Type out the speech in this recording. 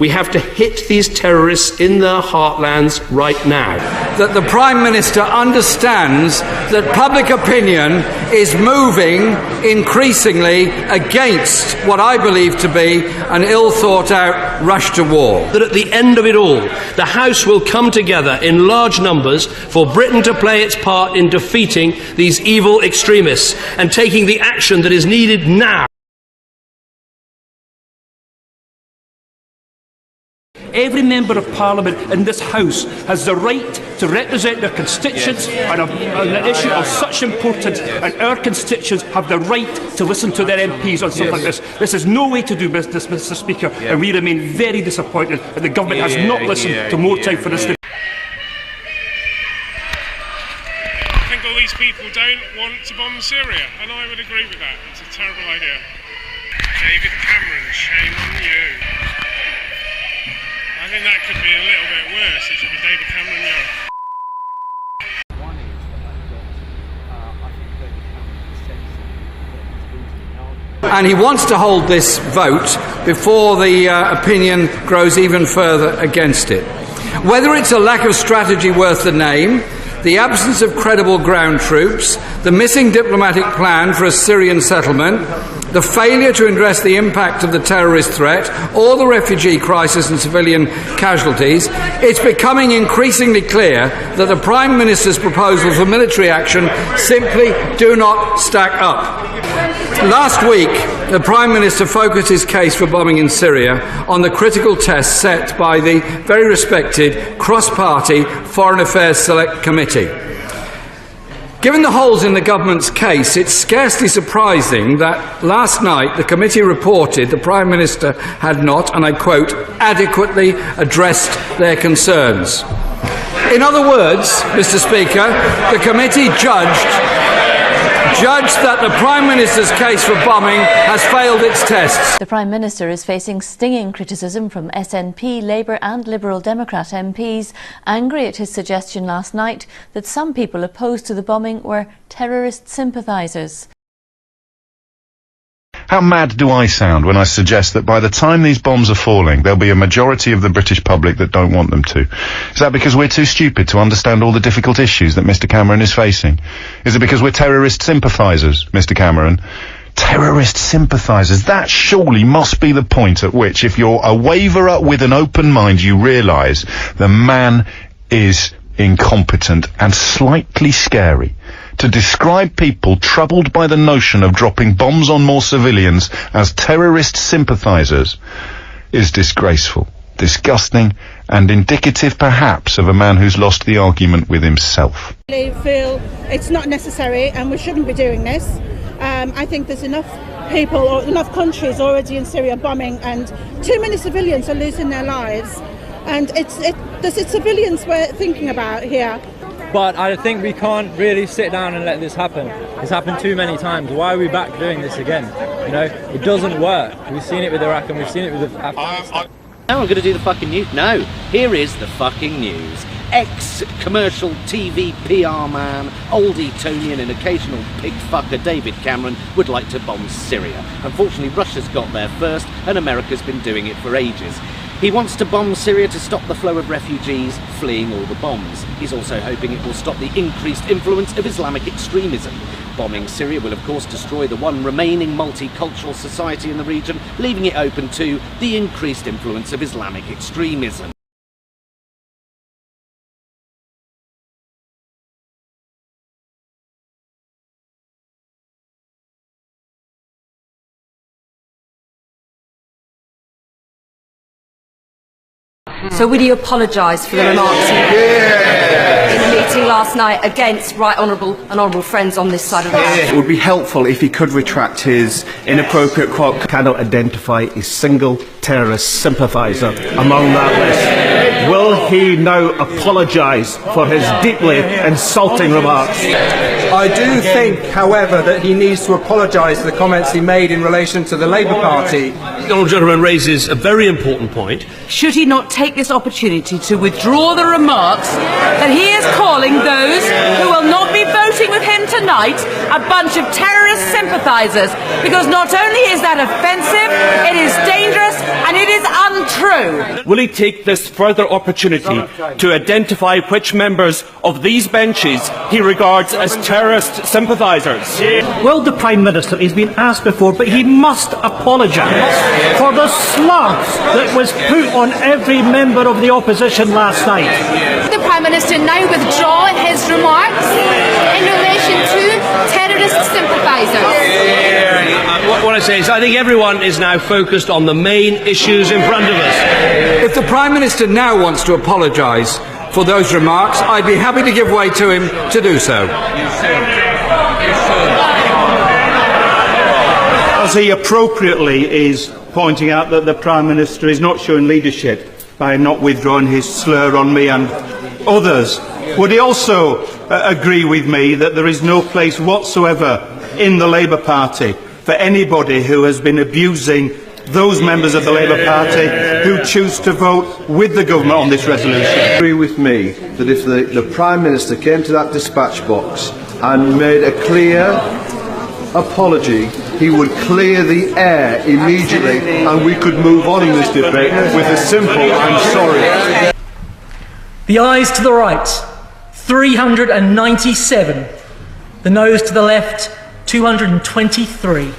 We have to hit these terrorists in their heartlands right now. That the Prime Minister understands that public opinion is moving increasingly against what I believe to be an ill-thought-out rush to war. That at the end of it all, the House will come together in large numbers for Britain to play its part in defeating these evil extremists and taking the action that is needed now. Every member of Parliament in this House has the right to represent their constituents on an issue of such importance, and our constituents have the right to listen to their MPs on something like this. This is no way to do business, Mr. Speaker, and we remain very disappointed that the government has not listened to more time for this. I think all these people don't want to bomb Syria, and I would agree with that. It's a terrible idea. David Cameron, shame on you. I think that could be a little bit worse. It should be David Cameron, And he wants to hold this vote before the opinion grows even further against it. Whether it's a lack of strategy worth the name, the absence of credible ground troops, the missing diplomatic plan for a Syrian settlement, the failure to address the impact of the terrorist threat or the refugee crisis and civilian casualties, it's becoming increasingly clear that the Prime Minister's proposals for military action simply do not stack up. Last week, the Prime Minister focused his case for bombing in Syria on the critical test set by the very respected cross-party Foreign Affairs Select Committee. Given the holes in the government's case, it's scarcely surprising that last night the committee reported the Prime Minister had not, and I quote, adequately addressed their concerns. In other words, Mr. Speaker, the committee judged that the Prime Minister's case for bombing has failed its tests. The Prime Minister is facing stinging criticism from SNP, Labour and Liberal Democrat MPs, angry at his suggestion last night that some people opposed to the bombing were terrorist sympathisers. How mad do I sound when I suggest that by the time these bombs are falling, there'll be a majority of the British public that don't want them to? Is that because we're too stupid to understand all the difficult issues that Mr. Cameron is facing? Is it because we're terrorist sympathisers, Mr. Cameron? Terrorist sympathisers? That surely must be the point at which, if you're a waverer with an open mind, you realise the man is incompetent and slightly scary. To describe people troubled by the notion of dropping bombs on more civilians as terrorist sympathisers is disgraceful, disgusting, and indicative perhaps of a man who's lost the argument with himself. I feel it's not necessary and we shouldn't be doing this. I think there's enough people or enough countries already in Syria bombing, and too many civilians are losing their lives. And it's civilians we're thinking about here. But I think we can't really sit down and let this happen. It's happened too many times. Why are we back doing this again? You know, it doesn't work. We've seen it with Iraq and we've seen it with Afghanistan. Now I'm going to do the fucking news. No, here is the fucking news. Ex-commercial TV PR man, old Etonian and occasional pig fucker David Cameron would like to bomb Syria. Unfortunately, Russia's got there first and America's been doing it for ages. He wants to bomb Syria to stop the flow of refugees fleeing all the bombs. He's also hoping it will stop the increased influence of Islamic extremism. Bombing Syria will of course destroy the one remaining multicultural society in the region, leaving it open to the increased influence of Islamic extremism. So will you apologise for the remarks in the meeting last night against right honourable friends on this side of the House? It would be helpful if he could retract his inappropriate quote. Cannot identify a single terrorist sympathiser among that list. Will he now apologise for his deeply insulting remarks? I do think, however, that he needs to apologise for the comments he made in relation to the Labour Party. The honourable gentleman raises a very important point. Should he not take this opportunity to withdraw the remarks that he is calling those who will not be voting with him tonight a bunch of terrorist sympathisers, because not only is that offensive, it is dangerous and it is untrue. Will he take this further opportunity to identify which members of these benches he regards as terrorist sympathisers? Well, the Prime Minister has been asked before, but he must apologise for the slur that was put on every member of the opposition last night. The Prime Minister now withdraw his remarks in relation to terrorist sympathisers. What I say is I think everyone is now focused on the main issues in front of us. If the Prime Minister now wants to apologise for those remarks, I'd be happy to give way to him to do so. As he appropriately is pointing out that the Prime Minister is not showing leadership by not withdrawing his slur on me and others, would he also agree with me that there is no place whatsoever in the Labour Party for anybody who has been abusing those members of the Labour Party who choose to vote with the government on this resolution? Agree with me that if the Prime Minister came to that dispatch box and made a clear apology, he would clear the air immediately and we could move on in this debate with a simple "I'm sorry." The ayes to the right, 397. The noes to the left, 223.